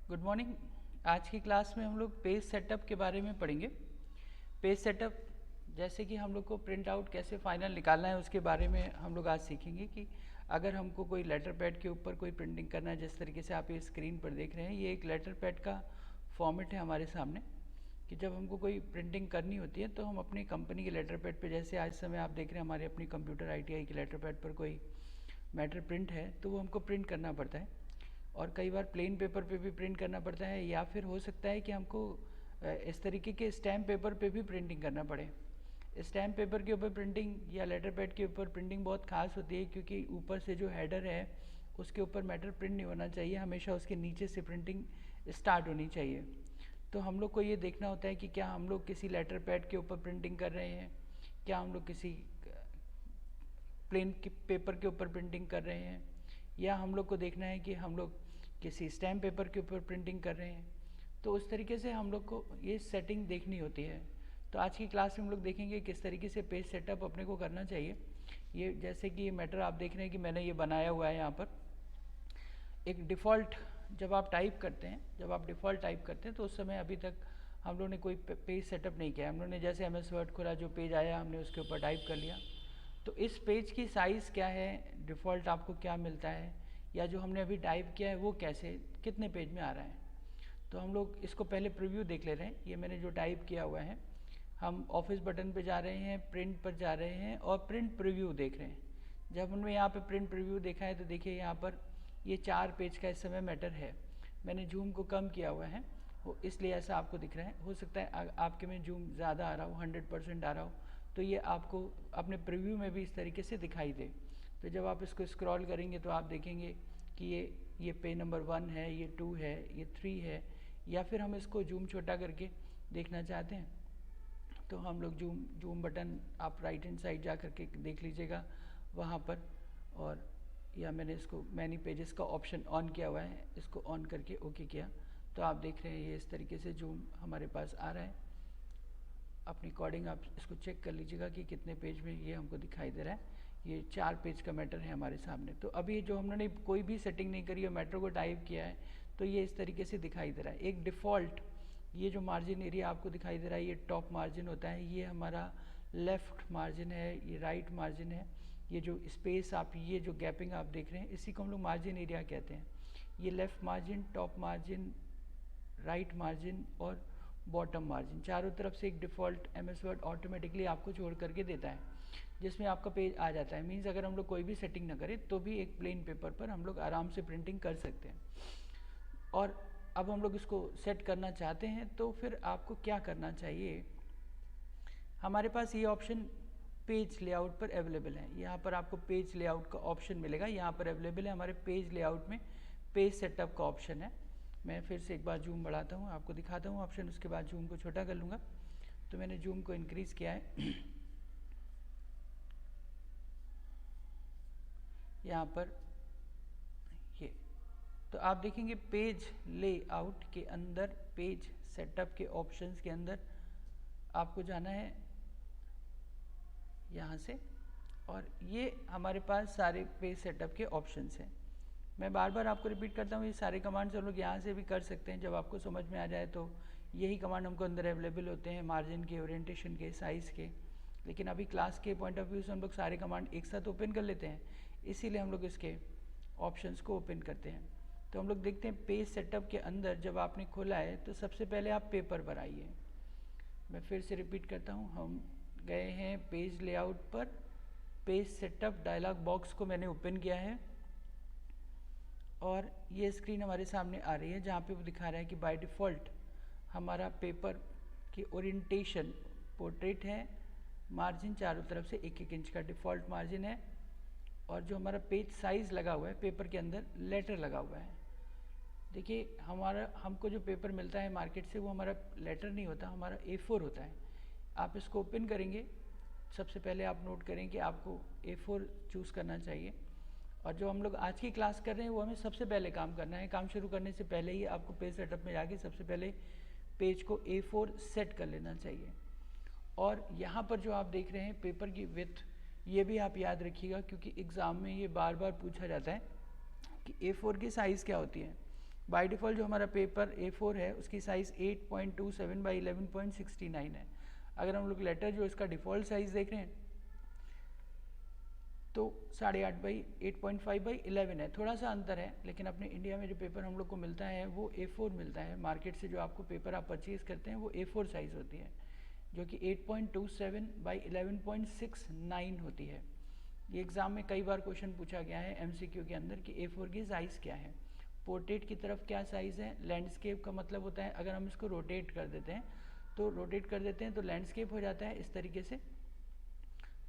Good morning. आज की class में हम लोग पेज सेटअप के बारे में पढ़ेंगे। पेज सेटअप जैसे कि हम लोग को प्रिंट आउट कैसे फाइनल निकालना है उसके बारे में हम लोग आज सीखेंगे कि अगर हमको कोई लेटर पैड के ऊपर कोई प्रिंटिंग करना है, जिस तरीके से आप ये स्क्रीन पर देख रहे हैं, ये एक लेटर पैड का फॉर्मेट है हमारे सामने कि जब हमको कोई प्रिंटिंग करनी होती है तो हम अपनी कंपनी के लेटर पैड पर, जैसे आज समय आप देख रहे हैं हमारे अपनी कंप्यूटर ITI के लेटर पैड पर कोई मैटर प्रिंट है तो वो हमको प्रिंट करना पड़ता है। और कई बार प्लेन पेपर पे भी प्रिंट करना पड़ता है, या फिर हो सकता है कि हमको इस तरीके के स्टैम्प पेपर पे भी प्रिंटिंग करना पड़े। स्टैम्प पेपर के ऊपर प्रिंटिंग या लेटर पैड के ऊपर प्रिंटिंग बहुत खास होती है, क्योंकि ऊपर से जो हेडर है उसके ऊपर मैटर प्रिंट नहीं होना चाहिए, हमेशा उसके नीचे से प्रिंटिंग स्टार्ट होनी चाहिए। तो हम लोग को ये देखना होता है कि क्या हम लोग किसी लेटर पैड के ऊपर प्रिंटिंग कर रहे हैं, क्या हम लोग किसी प्लेन पेपर के ऊपर प्रिंटिंग कर रहे हैं, या हम लोग को देखना है कि हम लोग किसी स्टैम्प पेपर के ऊपर प्रिंटिंग कर रहे हैं। तो उस तरीके से हम लोग को ये सेटिंग देखनी होती है। तो आज की क्लास में हम लोग देखेंगे किस तरीके से पेज सेटअप अपने को करना चाहिए। ये जैसे कि ये मैटर आप देख रहे हैं कि मैंने ये बनाया हुआ है। यहाँ पर एक डिफ़ॉल्ट जब आप टाइप करते हैं तो उस समय अभी तक हम लोग ने कोई पेज सेटअप नहीं किया। हम लोग ने जैसे MS वर्ड खोला, जो पेज आया हमने उसके ऊपर टाइप कर लिया। तो इस पेज की साइज़ क्या है, डिफ़ॉल्ट आपको क्या मिलता है, या जो हमने अभी टाइप किया है वो कैसे कितने पेज में आ रहा है। तो हम लोग इसको पहले प्रीव्यू देख ले रहे हैं। ये मैंने जो टाइप किया हुआ है, हम ऑफिस बटन पे जा रहे हैं, प्रिंट पर जा रहे हैं और प्रिंट प्रीव्यू देख रहे हैं। जब हमने यहाँ पे प्रिंट प्रीव्यू देखा है तो देखिए यहाँ पर ये 4 पेज का इस समय मैटर है। मैंने जूम को कम किया हुआ है, वो इसलिए ऐसा आपको दिख रहा है। हो सकता है आपके में जूम ज़्यादा आ रहा हो, 100% आ रहा हो, तो ये आपको अपने प्रीव्यू में भी इस तरीके से दिखाई दे। तो जब आप इसको स्क्रॉल करेंगे तो आप देखेंगे कि ये पेज नंबर 1 है, ये 2 है, ये 3 है। या फिर हम इसको जूम छोटा करके देखना चाहते हैं तो हम लोग जूम बटन आप राइट हैंड साइड जा करके देख लीजिएगा वहाँ पर। और या मैंने इसको मैनी पेजेस का ऑप्शन ऑन किया हुआ है, इसको ऑन करके ओके किया तो आप देख रहे हैं ये इस तरीके से जूम हमारे पास आ रहा है। अपनी अकॉर्डिंग आप इसको चेक कर लीजिएगा कि कितने पेज में ये हमको दिखाई दे रहा है। ये 4 पेज का मैटर है हमारे सामने। तो अभी जो हमने कोई भी सेटिंग नहीं करी है, मैटर को टाइप किया है, तो ये इस तरीके से दिखाई दे रहा है। एक डिफ़ॉल्ट ये जो मार्जिन एरिया आपको दिखाई दे रहा है, ये टॉप मार्जिन होता है, ये हमारा लेफ़्ट मार्जिन है, ये राइट मार्जिन है। ये जो स्पेस आप ये जो गैपिंग आप देख रहे हैं, इसी को हम लोग मार्जिन एरिया कहते हैं। ये left margin, top margin, right margin और बॉटम मार्जिन, चारों तरफ से एक डिफ़ॉल्ट MS वर्ड ऑटोमेटिकली आपको छोड़ करके देता है, जिसमें आपका पेज आ जाता है। मीन्स अगर हम लोग कोई भी सेटिंग ना करें तो भी एक प्लेन पेपर पर हम लोग आराम से प्रिंटिंग कर सकते हैं। और अब हम लोग इसको सेट करना चाहते हैं तो फिर आपको क्या करना चाहिए। हमारे पास ये ऑप्शन पेज लेआउट पर अवेलेबल है। यहाँ पर आपको पेज लेआउट का ऑप्शन मिलेगा, यहाँ पर अवेलेबल है हमारे पेज लेआउट में पेज सेटअप का ऑप्शन है। मैं फिर से एक बार जूम बढ़ाता हूँ, आपको दिखाता हूँ ऑप्शन, उसके बाद जूम को छोटा कर लूँगा। तो मैंने जूम को इंक्रीज़ किया है यहाँ पर ये। तो आप देखेंगे पेज लेआउट के अंदर पेज सेटअप के ऑप्शंस के अंदर आपको जाना है यहाँ से, और ये हमारे पास सारे पेज सेटअप के ऑप्शंस हैं। मैं बार बार आपको रिपीट करता हूँ, ये सारे कमांड्स हम लोग यहाँ से भी कर सकते हैं। जब आपको समझ में आ जाए तो यही कमांड हमको अंदर अवेलेबल होते हैं, मार्जिन के, ओरिएंटेशन के, साइज़ के। लेकिन अभी क्लास के पॉइंट ऑफ व्यू से हम लोग सारे कमांड एक साथ ओपन कर लेते हैं, इसीलिए हम लोग इसके ऑप्शंस को ओपन करते हैं। तो हम लोग देखते हैं पेज सेटअप के अंदर जब आपने खोला है तो सबसे पहले आप पेपर पर आइए। मैं फिर से रिपीट करता हूँ, हम गए हैं पेज लेआउट पर, पेज सेटअप डायलॉग बॉक्स को मैंने ओपन किया है और ये स्क्रीन हमारे सामने आ रही है जहाँ पे वो दिखा रहा है कि बाय डिफ़ॉल्ट हमारा पेपर की ओरिएंटेशन पोर्ट्रेट है, मार्जिन चारों तरफ से 1-1 इंच का डिफ़ॉल्ट मार्जिन है, और जो हमारा पेज साइज़ लगा हुआ है पेपर के अंदर लेटर लगा हुआ है। देखिए हमको जो पेपर मिलता है मार्केट से वो हमारा लेटर नहीं होता, हमारा A4 होता है। आप इसको ओपन करेंगे, सबसे पहले आप नोट करें कि आपको A4 चूज़ करना चाहिए। और जो हम लोग आज की क्लास कर रहे हैं वो हमें सबसे पहले काम करना है। काम शुरू करने से पहले ही आपको पेज सेटअप में जाके सबसे पहले पेज को A4 सेट कर लेना चाहिए। और यहाँ पर जो आप देख रहे हैं पेपर की विड्थ, ये भी आप याद रखिएगा, क्योंकि एग्ज़ाम में ये बार बार पूछा जाता है कि A4 की साइज़ क्या होती है। बाय डिफ़ॉल्ट जो हमारा पेपर A4 है उसकी साइज़ 8.27 बाई 11.69 है। अगर हम लोग लेटर जो इसका डिफ़ॉल्ट साइज़ देख रहे हैं तो 8.5 बाई 8.5 बाई 11 है, थोड़ा सा अंतर है, लेकिन अपने इंडिया में जो पेपर हम लोग को मिलता है वो A4 मिलता है। मार्केट से जो आपको पेपर आप परचेज़ करते हैं वो A4 साइज़ होती है, जो कि 8.27 बाई 11.69 होती है। ये एग्ज़ाम में कई बार क्वेश्चन पूछा गया है MCQ के अंदर कि A4 की साइज़ क्या है, पोर्ट्रेट की तरफ क्या साइज़ है, लैंडस्केप का मतलब होता है अगर हम इसको रोटेट कर देते हैं तो लैंडस्केप हो जाता है इस तरीके से।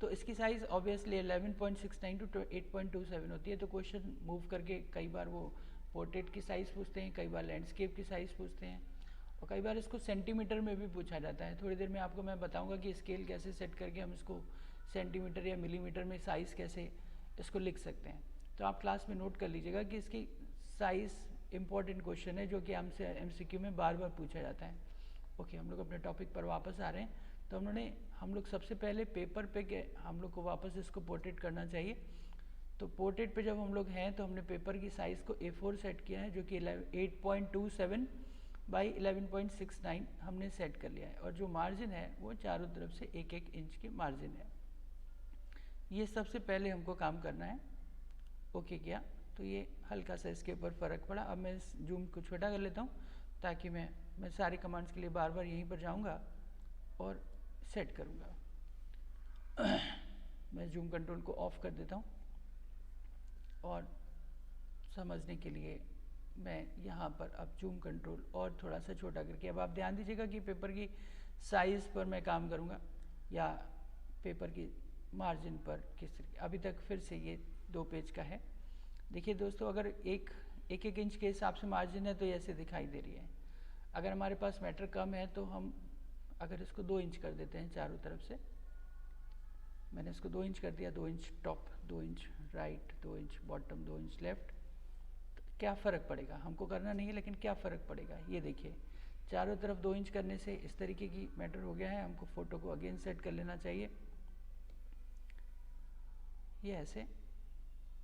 तो इसकी साइज़ ऑब्वियसली 11.69 टू 8.27 होती है। तो क्वेश्चन मूव करके कई बार वो पोर्ट्रेट की साइज़ पूछते हैं, कई बार लैंडस्केप की साइज़ पूछते हैं, और कई बार इसको सेंटीमीटर में भी पूछा जाता है। थोड़ी देर में आपको मैं बताऊंगा कि स्केल कैसे सेट करके हम इसको सेंटीमीटर या मिलीमीटर में साइज़ कैसे इसको लिख सकते हैं। तो आप क्लास में नोट कर लीजिएगा कि इसकी साइज़ इंपॉर्टेंट क्वेश्चन है जो कि हमसे MCQ में बार बार पूछा जाता है। ओके, हम लोग अपने टॉपिक पर वापस आ रहे हैं। तो हम लोग सबसे पहले पेपर पे के हम लोग को वापस इसको पोर्ट्रेट करना चाहिए। तो पोर्ट्रेट पे जब हम लोग हैं तो हमने पेपर की साइज़ को A4 सेट किया है, जो कि 8.27 बाई 11.69 हमने सेट कर लिया है, और जो मार्जिन है वो चारों तरफ से 1-1 इंच की मार्जिन है। ये सबसे पहले हमको काम करना है। ओके किया तो ये हल्का सा इसके ऊपर फ़र्क पड़ा। अब मैं इस जूम को छोटा कर लेता हूँ ताकि मैं सारी कमांड्स के लिए बार बार यहीं पर जाऊँगा और सेट करूँगा। मैं जूम कंट्रोल को ऑफ कर देता हूँ, और समझने के लिए मैं यहाँ पर अब जूम कंट्रोल और थोड़ा सा छोटा करके, अब आप ध्यान दीजिएगा कि पेपर की साइज़ पर मैं काम करूँगा या पेपर की मार्जिन पर किस तरीके। अभी तक फिर से ये 2 पेज का है। देखिए दोस्तों, अगर एक इंच के हिसाब से मार्जिन है तो ऐसे दिखाई दे रही है। अगर हमारे पास मैटर कम है तो हम अगर इसको 2 इंच कर देते हैं चारों तरफ से, मैंने इसको 2 इंच कर दिया, 2 inch top, 2 inch right, 2 inch bottom, 2 inch left, तो क्या फ़र्क पड़ेगा हमको करना नहीं है, लेकिन क्या फ़र्क पड़ेगा ये देखिए। चारों तरफ 2 इंच करने से इस तरीके की मैटर हो गया है। हमको फ़ोटो को अगेन सेट कर लेना चाहिए, ये ऐसे।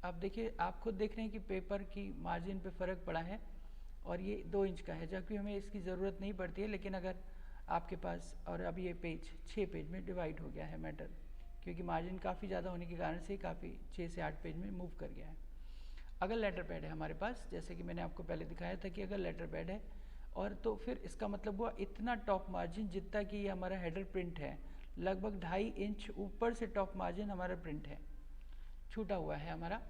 अब देखिए, आप खुद देख रहे हैं कि पेपर की मार्जिन पे फ़र्क पड़ा है, और ये 2 इंच का है, जबकि हमें इसकी ज़रूरत नहीं पड़ती है। लेकिन अगर आपके पास, और अब ये पेज 6 पेज में डिवाइड हो गया है मैटर, क्योंकि मार्जिन काफ़ी ज़्यादा होने के कारण से काफ़ी 6 से 8 पेज में मूव कर गया है। अगर लेटर पैड है हमारे पास, जैसे कि मैंने आपको पहले दिखाया था कि अगर लेटर पैड है, और तो फिर इसका मतलब हुआ इतना टॉप मार्जिन जितना कि ये हमारा हेडर प्रिंट है, लगभग 2.5 इंच ऊपर से टॉप मार्जिन हमारा प्रिंट है, छूटा हुआ है हमारा।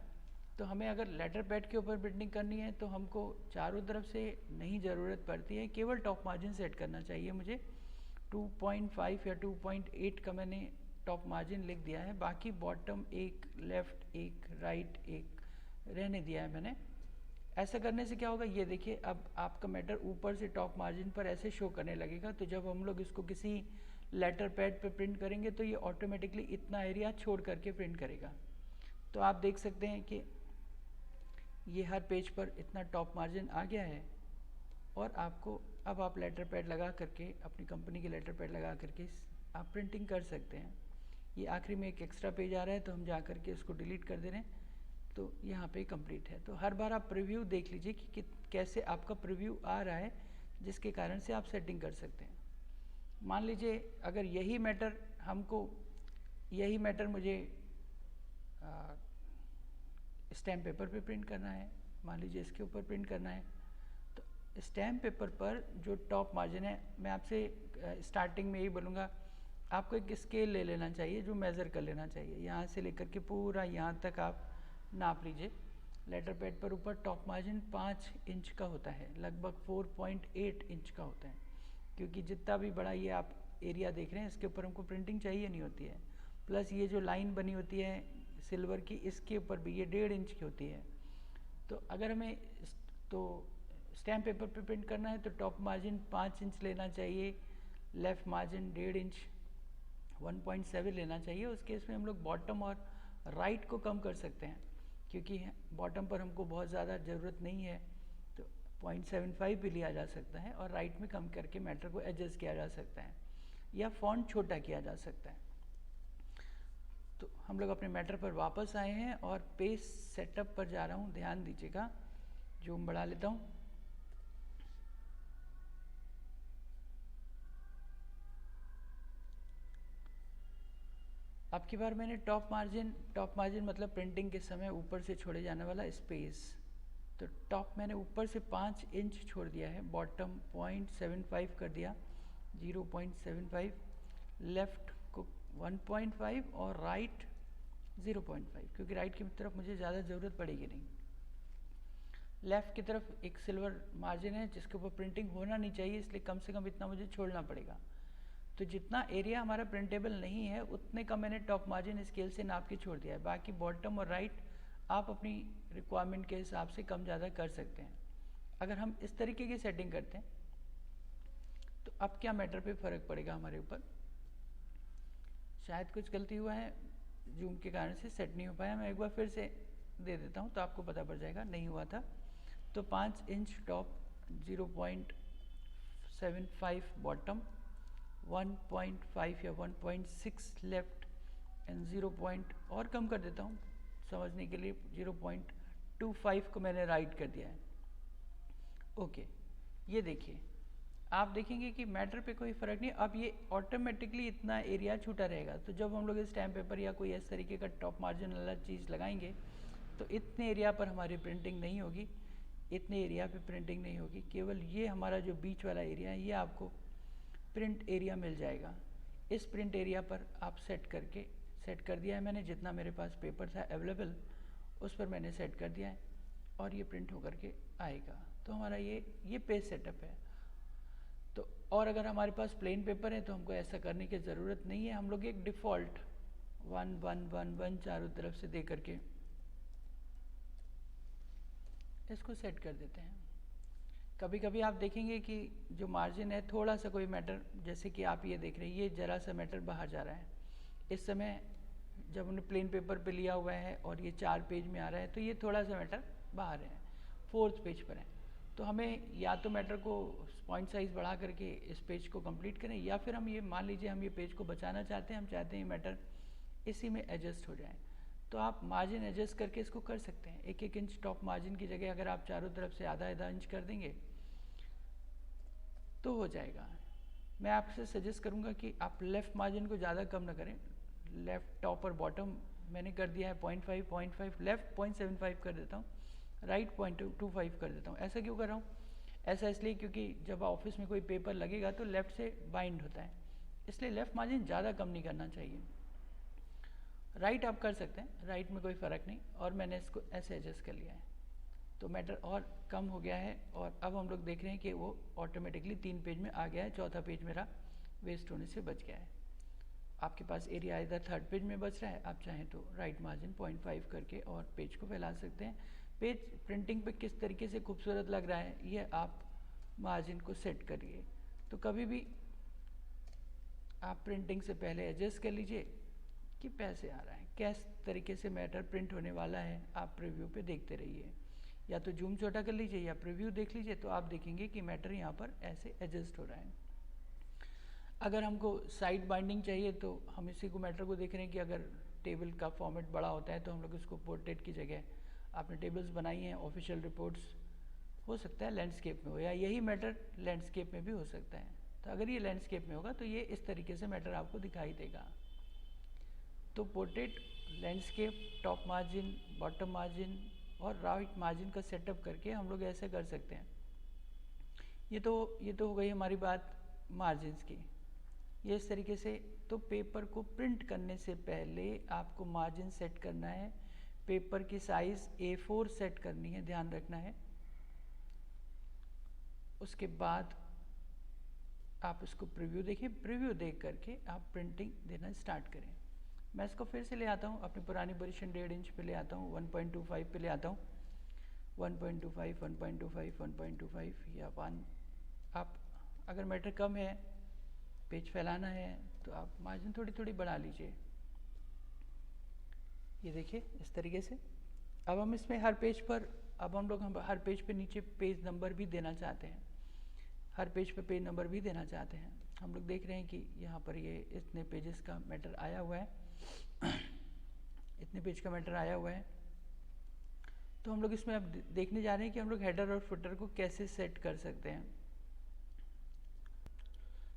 तो हमें अगर लेटर पैड के ऊपर प्रिंटिंग करनी है तो हमको चारों तरफ से नहीं ज़रूरत पड़ती है, केवल टॉप मार्जिन सेट करना चाहिए मुझे। 2.5 या 2.8 का मैंने टॉप मार्जिन लिख दिया है, बाकी बॉटम 1, लेफ़्ट 1, राइट 1 रहने दिया है मैंने। ऐसा करने से क्या होगा, ये देखिए, अब आपका मैटर ऊपर से टॉप मार्जिन पर ऐसे शो करने लगेगा। तो जब हम लोग इसको किसी लेटर पैड पर प्रिंट करेंगे तो ये ऑटोमेटिकली इतना एरिया छोड़ करके प्रिंट करेगा। तो आप देख सकते हैं कि ये हर पेज पर इतना टॉप मार्जिन आ गया है, और आपको अब आप लेटर पैड लगा करके, अपनी कंपनी के लेटर पैड लगा करके आप प्रिंटिंग कर सकते हैं। ये आखिरी में एक एक्स्ट्रा पेज आ रहा है तो हम जा करके इसको डिलीट कर दे रहे हैं, तो यहाँ पे कंप्लीट है। तो हर बार आप प्रीव्यू देख लीजिए कि कैसे आपका प्रीव्यू आ रहा है, जिसके कारण से आप सेटिंग कर सकते हैं। मान लीजिए अगर यही मैटर मुझे स्टैम्प पेपर पे प्रिंट करना है, मान लीजिए इसके ऊपर प्रिंट करना है, तो स्टैम्प पेपर पर जो टॉप मार्जिन है, मैं आपसे स्टार्टिंग में यही बोलूँगा, आपको एक स्केल ले लेना चाहिए जो मेज़र कर लेना चाहिए। यहाँ से लेकर के पूरा यहाँ तक आप नाप लीजिए। लेटर पैड पर ऊपर टॉप मार्जिन 5 इंच का होता है, लगभग 4.8 इंच का होता है, क्योंकि जितना भी बड़ा ये आप एरिया देख रहे हैं इसके ऊपर हमको प्रिंटिंग चाहिए नहीं होती है। प्लस ये जो लाइन बनी होती है सिल्वर की, इसके ऊपर भी ये 1.5 इंच की होती है। तो अगर हमें स्टैम्प पेपर पे प्रिंट करना है तो टॉप मार्जिन 5 इंच लेना चाहिए, लेफ़्ट मार्जिन 1.5 इंच 1.7 लेना चाहिए। उस केस में हम लोग बॉटम और राइट को कम कर सकते हैं, क्योंकि बॉटम पर हमको बहुत ज़्यादा ज़रूरत नहीं है, तो 0.75 भी लिया जा सकता है, और राइट में कम करके मैटर को एडजस्ट किया जा सकता है, या फॉन्ट छोटा किया जा सकता है। तो हम लोग अपने मैटर पर वापस आए हैं और पेज सेटअप पर जा रहा हूँ, ध्यान दीजिएगा। जूम बढ़ा लेता हूँ, अब की बार मैंने टॉप मार्जिन मतलब प्रिंटिंग के समय ऊपर से छोड़े जाने वाला स्पेस, तो टॉप मैंने ऊपर से 5 इंच छोड़ दिया है, बॉटम 0.75 कर दिया, 0.75, लेफ़्ट को 1.5 और राइट 0.5, क्योंकि राइट की तरफ मुझे ज़्यादा ज़रूरत पड़ेगी नहीं। लेफ़्ट की तरफ एक सिल्वर मार्जिन है जिसके ऊपर प्रिंटिंग होना नहीं चाहिए, इसलिए कम से कम इतना मुझे छोड़ना पड़ेगा। तो जितना एरिया हमारा प्रिंटेबल नहीं है उतने का मैंने टॉप मार्जिन स्केल से नाप के छोड़ दिया है। बाकी बॉटम और राइट आप अपनी रिक्वायरमेंट के हिसाब से कम ज़्यादा कर सकते हैं। अगर हम इस तरीके की सेटिंग करते हैं तो अब क्या मैटर पे फ़र्क पड़ेगा हमारे ऊपर। शायद कुछ गलती हुआ है, जूम के कारण से सेट नहीं हो पाया, मैं एक बार फिर से दे देता हूँ तो आपको पता पड़ जाएगा, नहीं हुआ था। तो 5 इंच टॉप, 0.75 बॉटम, 1.5 या 1.6 लेफ्ट एंड 0 पॉइंट और कम कर देता हूँ समझने के लिए, 0.25 को मैंने राइट कर दिया है। ओके, ये देखिए, आप देखेंगे कि मैटर पे कोई फ़र्क नहीं, अब ये ऑटोमेटिकली इतना एरिया छूटा रहेगा। तो जब हम लोग स्टैम्प पेपर या कोई इस तरीके का टॉप मार्जिन वाला चीज़ लगाएंगे तो इतने एरिया पर हमारी प्रिंटिंग नहीं होगी, इतने एरिया पे प्रिंटिंग नहीं होगी, केवल ये हमारा जो बीच वाला एरिया है ये आपको प्रिंट एरिया मिल जाएगा। इस प्रिंट एरिया पर आप सेट कर दिया है मैंने, जितना मेरे पास पेपर था अवेलेबल उस पर मैंने सेट कर दिया है और ये प्रिंट होकर के आएगा। तो हमारा ये पेज सेटअप है। तो और अगर हमारे पास प्लेन पेपर है तो हमको ऐसा करने की ज़रूरत नहीं है, हम लोग एक डिफ़ॉल्ट 1 1 1 1 चारों तरफ से दे करके इसको सेट कर देते हैं। कभी कभी आप देखेंगे कि जो मार्जिन है थोड़ा सा कोई मैटर, जैसे कि आप ये देख रहे हैं, ये ज़रा सा मैटर बाहर जा रहा है। इस समय जब हमने प्लेन पेपर पे लिया हुआ है और ये 4 पेज में आ रहा है तो ये थोड़ा सा मैटर बाहर है, 4th पेज पर है। तो हमें या तो मैटर को पॉइंट साइज़ बढ़ा करके इस पेज को कंप्लीट करें, या फिर हम ये मान लीजिए हम ये पेज को बचाना चाहते हैं, हम चाहते हैं मैटर इसी में एडजस्ट हो जाए, तो आप मार्जिन एडजस्ट करके इसको कर सकते हैं। 1 इंच टॉप मार्जिन की जगह अगर आप चारों तरफ से आधा इंच कर देंगे तो हो जाएगा। मैं आपसे सजेस्ट करूंगा कि आप लेफ़्ट मार्जिन को ज़्यादा कम ना करें। लेफ़्ट टॉप और बॉटम मैंने कर दिया है 0.5, लेफ़्ट 0.75 कर देता हूँ, राइट 0.25 कर देता हूँ। ऐसा क्यों कर रहा हूँ? ऐसा इसलिए क्योंकि जब ऑफिस में कोई पेपर लगेगा तो लेफ़्ट से बाइंड होता है, इसलिए लेफ़्ट मार्जिन ज़्यादा कम नहीं करना चाहिए। राइट आप कर सकते हैं, राइट में कोई फ़र्क नहीं, और मैंने इसको ऐसे एडजस्ट कर लिया है तो मैटर और कम हो गया है। और अब हम लोग देख रहे हैं कि वो ऑटोमेटिकली 3 पेज में आ गया है, 4था पेज मेरा वेस्ट होने से बच गया है। आपके पास एरिया इधर 3rd पेज में बच रहा है, आप चाहें तो राइट मार्जिन 0.5 करके और पेज को फैला सकते हैं। पेज प्रिंटिंग पे किस तरीके से खूबसूरत लग रहा है ये आप मार्जिन को सेट करिए। तो कभी भी आप प्रिंटिंग से पहले एडजस्ट कर लीजिए कि पैसे आ रहा है, किस तरीके से मैटर प्रिंट होने वाला है, आप प्रीव्यू पे देखते रहिए, या तो जूम छोटा कर लीजिए या प्रीव्यू देख लीजिए, तो आप देखेंगे कि मैटर यहाँ पर ऐसे एडजस्ट हो रहा है। अगर हमको साइड बाइंडिंग चाहिए तो हम इसी को मैटर को देख रहे हैं कि अगर टेबल का फॉर्मेट बड़ा होता है तो हम लोग इसको पोर्ट्रेट की जगह, आपने टेबल्स बनाई हैं ऑफिशियल रिपोर्ट्स, हो सकता है लैंडस्केप में हो, या यही मैटर लैंडस्केप में भी हो सकता है। तो अगर ये लैंडस्केप में होगा तो ये इस तरीके से मैटर आपको दिखाई देगा। तो portrait, landscape, top margin, bottom margin और राइट मार्जिन का सेटअप करके हम लोग ऐसे कर सकते हैं। ये तो हो गई हमारी बात मार्जिन्स की। ये इस तरीके से, तो पेपर को प्रिंट करने से पहले आपको मार्जिन सेट करना है, पेपर की साइज़ A4 सेट करनी है, ध्यान रखना है। उसके बाद आप इसको प्रीव्यू देखिए, प्रीव्यू देख करके आप प्रिंटिंग देना स्टार्ट करें। मैं इसको फिर से ले आता हूँ, अपनी पुरानी पोजीशन 1.5 इंच पे ले आता हूँ, 1.25 पे ले आता हूँ, 1.25, 1.25, 1.25 या 1। आप अगर मैटर कम है, पेज फैलाना है, तो आप मार्जिन थोड़ी थोड़ी बढ़ा लीजिए। ये देखिए इस तरीके से। अब हम इसमें हर पेज पर, अब हम लोग हर पेज पे नीचे पेज नंबर भी देना चाहते हैं, हर पेज पे पेज नंबर भी देना चाहते हैं। हम लोग देख रहे हैं कि यहाँ पर ये इतने पेजेस का मैटर आया हुआ है इतने पेज का मैटर आया हुआ है। तो हम लोग इसमें अब देखने जा रहे हैं कि हम लोग हेडर और फुटर को कैसे सेट कर सकते हैं।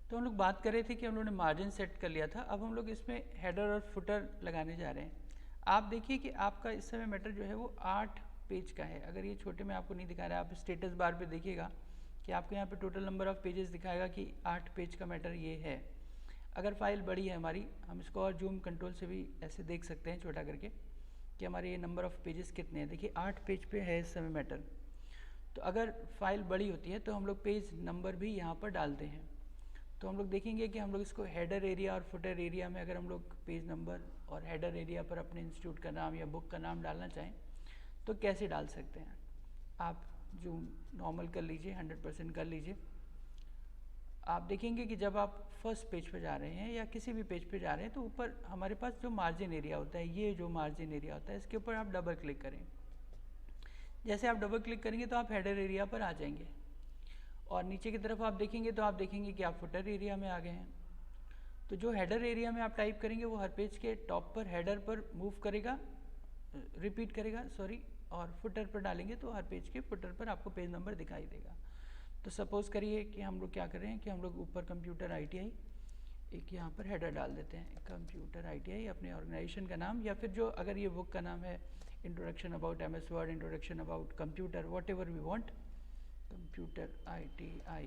तो हम लोग बात कर रहे थे कि हम लोग ने मार्जिन सेट कर लिया था, अब हम लोग इसमें हेडर और फुटर लगाने जा रहे हैं। आप देखिए कि आपका इस समय मैटर जो है वो 8 पेज का है। अगर ये छोटे में आपको नहीं दिखा रहा है, आप स्टेटस बार पे देखिएगा कि आपको यहाँ पे टोटल नंबर ऑफ़ पेजेस दिखाएगा कि 8 पेज का मैटर ये है। अगर फाइल बड़ी है हमारी, हम इसको और जूम कंट्रोल से भी ऐसे देख सकते हैं छोटा करके कि हमारे ये नंबर ऑफ़ पेजेस कितने हैं। देखिए 8 पेज पे है इस समय मैटर। तो अगर फाइल बड़ी होती है तो हम लोग पेज नंबर भी यहाँ पर डालते हैं। तो हम लोग देखेंगे कि हम लोग इसको हेडर एरिया और फुटर एरिया में अगर हम लोग पेज नंबर और हेडर एरिया पर अपने इंस्टीट्यूट का नाम या बुक का नाम डालना चाहें तो कैसे डाल सकते हैं। आप जूम नॉर्मल कर लीजिए, 100% कर लीजिए। आप देखेंगे कि जब आप फर्स्ट पेज पे जा रहे हैं या किसी भी पेज पे जा रहे हैं तो ऊपर हमारे पास जो मार्जिन एरिया होता है, ये जो मार्जिन एरिया होता है, इसके ऊपर आप डबल क्लिक करें। जैसे आप डबल क्लिक करेंगे तो आप हेडर एरिया पर आ जाएंगे और नीचे की तरफ आप देखेंगे तो आप देखेंगे कि आप फुटर एरिया में आ गए हैं। तो जो हेडर एरिया में आप टाइप करेंगे वो हर पेज के टॉप पर हेडर पर मूव करेगा, रिपीट करेगा सॉरी, और फुटर पर डालेंगे तो हर पेज के फुटर पर आपको पेज नंबर दिखाई देगा। तो सपोज़ करिए कि हम लोग क्या कर रहे हैं कि हम लोग ऊपर कंप्यूटर ITI एक यहाँ पर हेडर डाल देते हैं, कंप्यूटर ITI अपने ऑर्गेनाइजेशन का नाम, या फिर जो अगर ये बुक का नाम है introduction about MS word, introduction about computer, whatever we want, computer ITI,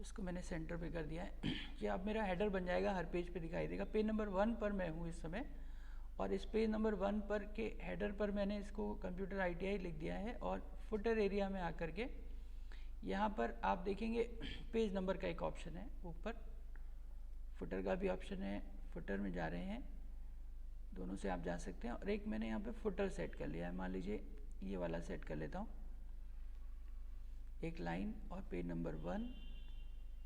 इसको मैंने सेंटर पे कर दिया है। ये अब मेरा हेडर बन जाएगा, हर पेज पे दिखाई देगा। पेज नंबर 1 पर मैं हूँ इस समय और इस पेज नंबर 1 पर के हेडर पर मैंने इसको कंप्यूटर ITI लिख दिया है और फुटर एरिया में आकर के यहाँ पर आप देखेंगे पेज नंबर का एक ऑप्शन है ऊपर, फुटर का भी ऑप्शन है। फुटर में जा रहे हैं, दोनों से आप जा सकते हैं। और एक मैंने यहाँ पे फुटर सेट कर लिया है, मान लीजिए ये वाला सेट कर लेता हूँ, एक लाइन और पेज नंबर 1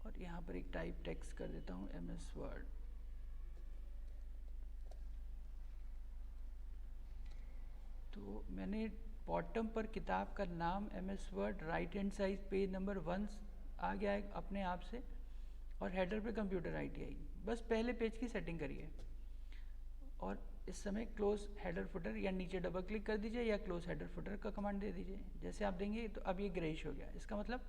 और यहाँ पर एक टाइप टेक्स्ट कर देता हूँ MS वर्ड। तो मैंने बॉटम पर किताब का नाम MS word, right hand side page number 1 आ गया है अपने आप से, और हेडर पे कंप्यूटर ITI। बस पहले पेज की सेटिंग करिए और इस समय क्लोज हेडर फुटर या नीचे डबल क्लिक कर दीजिए या क्लोज हेडर फुटर का कमांड दे दीजिए। जैसे आप देंगे तो अब ये ग्रेइश हो गया, इसका मतलब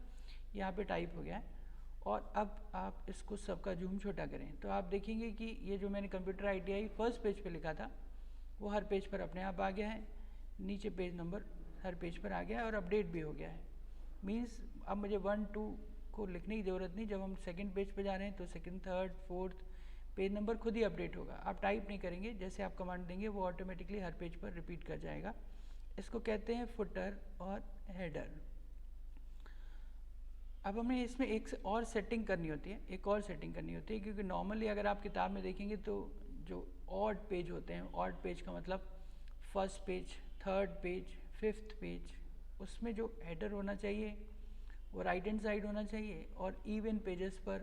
यहाँ पे टाइप हो गया है। और अब आप इसको सबका जूम छोटा करें तो आप देखेंगे कि ये जो मैंने कंप्यूटर ITI फर्स्ट पेज पे लिखा था वो हर पेज पर अपने आप आ गया है, नीचे पेज नंबर हर पेज पर आ गया है और अपडेट भी हो गया है। मीन्स अब मुझे 1 2 को लिखने की ज़रूरत नहीं, जब हम सेकंड पेज पे जा रहे हैं तो second, third, fourth page number खुद ही अपडेट होगा। आप टाइप नहीं करेंगे, जैसे आप कमांड देंगे वो ऑटोमेटिकली हर पेज पर रिपीट कर जाएगा। इसको कहते हैं फुटर और हेडर। अब हमें इसमें एक और सेटिंग करनी होती है, एक और सेटिंग करनी होती है, क्योंकि नॉर्मली अगर आप किताब में देखेंगे तो जो ऑड पेज होते हैं, ऑड पेज का मतलब first page, third page, fifth page, उसमें जो हेडर होना चाहिए वो राइट हैंड साइड होना चाहिए और इवन पेजेस पर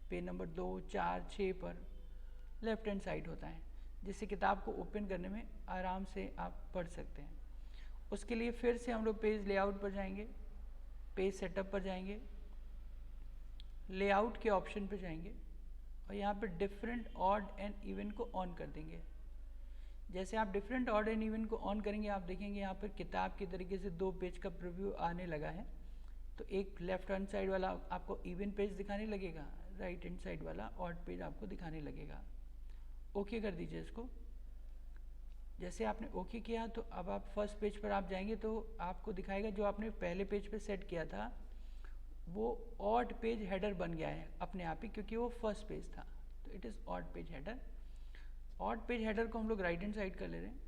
पेज नंबर 2, 4, 6 पर लेफ्ट हैंड साइड होता है, जिससे किताब को ओपन करने में आराम से आप पढ़ सकते हैं। उसके लिए फिर से हम लोग पेज लेआउट पर जाएंगे, पेज सेटअप पर जाएंगे, लेआउट के ऑप्शन पर जाएंगे और यहाँ पर डिफरेंट ऑड एंड इवन को ऑन कर देंगे। जैसे आप डिफरेंट ऑड एंड इवन को ऑन करेंगे आप देखेंगे यहाँ पर किताब के तरीके से 2 पेज का प्रीव्यू आने लगा है। तो एक लेफ्ट हैंड साइड वाला आपको इवन पेज दिखाने लगेगा, राइट हैंड साइड वाला ऑड पेज आपको दिखाने लगेगा। ओके कर दीजिए इसको। जैसे आपने ओके किया तो अब आप फर्स्ट पेज पर आप जाएंगे तो आपको दिखाएगा जो आपने पहले पेज पे सेट किया था वो ऑड पेज हेडर बन गया है अपने आप ही, क्योंकि वो फर्स्ट पेज था। तो it is odd page header. Odd page header को हम लोग राइट हैंड साइड कर ले रहे हैं,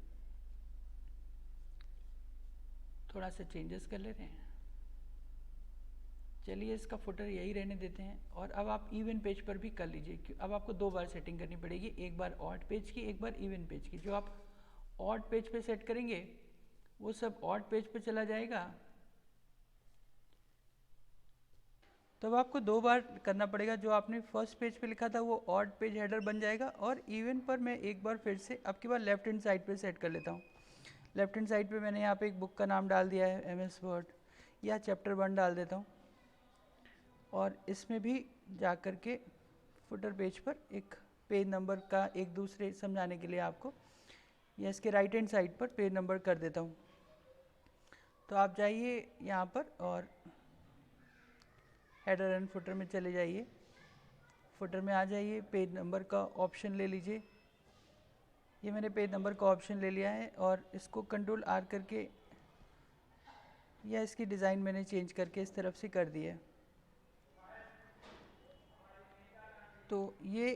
थोड़ा सा चेंजेस कर ले रहे हैं। चलिए इसका फुटर यही रहने देते हैं। और अब आप इवन पेज पर भी कर लीजिए। अब आपको 2 बार सेटिंग करनी पड़ेगी, एक बार ऑड पेज की, एक बार इवन पेज की। जो आप ऑड पेज पे सेट करेंगे वो सब ऑड पेज पे चला जाएगा, तब आपको 2 बार करना पड़ेगा। जो आपने फर्स्ट पेज पे लिखा था वो ऑड पेज हेडर बन जाएगा। और इवन पर मैं एक बार फिर से अब की बार लेफ्ट हैंड साइड पे सेट कर लेता हूँ। लेफ्ट हैंड साइड पे मैंने यहाँ पे एक बुक का नाम डाल दिया है MS वर्ड, या चैप्टर 1 डाल देता हूँ। और इसमें भी जा कर के फुटर पेज पर एक पेज नंबर का एक दूसरे समझाने के लिए आपको, या इसके राइट हैंड साइड पर पेज नंबर कर देता हूँ। तो आप जाइए यहाँ पर और हेडर एंड फुटर में चले जाइए, फुटर में आ जाइए, पेज नंबर का ऑप्शन ले लीजिए। ये मैंने पेज नंबर का ऑप्शन ले लिया है और इसको कंट्रोल आर करके या इसकी डिज़ाइन मैंने चेंज करके इस तरफ से कर दिया है। तो ये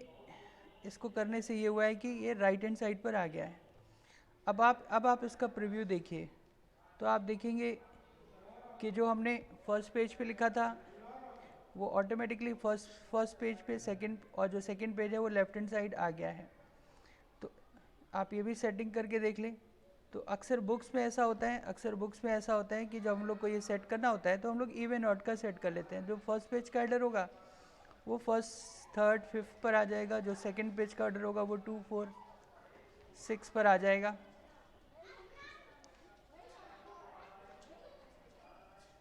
इसको करने से ये हुआ है कि ये राइट हैंड साइड पर आ गया है। अब आप इसका प्रीव्यू देखिए तो आप देखेंगे कि जो हमने फर्स्ट पेज पे लिखा था वो ऑटोमेटिकली फर्स्ट पेज पे सेकंड, और जो सेकंड पेज है वो लेफ्ट हैंड साइड आ गया है। तो आप ये भी सेटिंग करके देख लें। तो अक्सर बुक्स में ऐसा होता है कि जब हम लोग को ये सेट करना होता है तो हम लोग इवन ऑड का सेट कर लेते हैं। जो फर्स्ट पेज का हेडर होगा वो फर्स्ट, थर्ड, फिफ्थ पर आ जाएगा, जो सेकंड पेज का ऑर्डर होगा वो 2, 4, 6 पर आ जाएगा,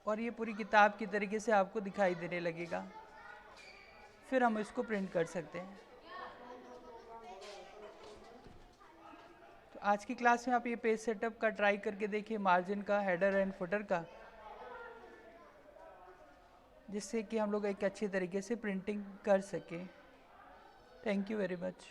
और ये पूरी किताब की तरीके से आपको दिखाई देने लगेगा। फिर हम इसको प्रिंट कर सकते हैं। तो आज की क्लास में आप ये पेज सेटअप का ट्राई करके देखिए, मार्जिन का, हेडर एंड फुटर का, जिससे कि हम लोग एक अच्छे तरीके से प्रिंटिंग कर सकें। Thank you very much.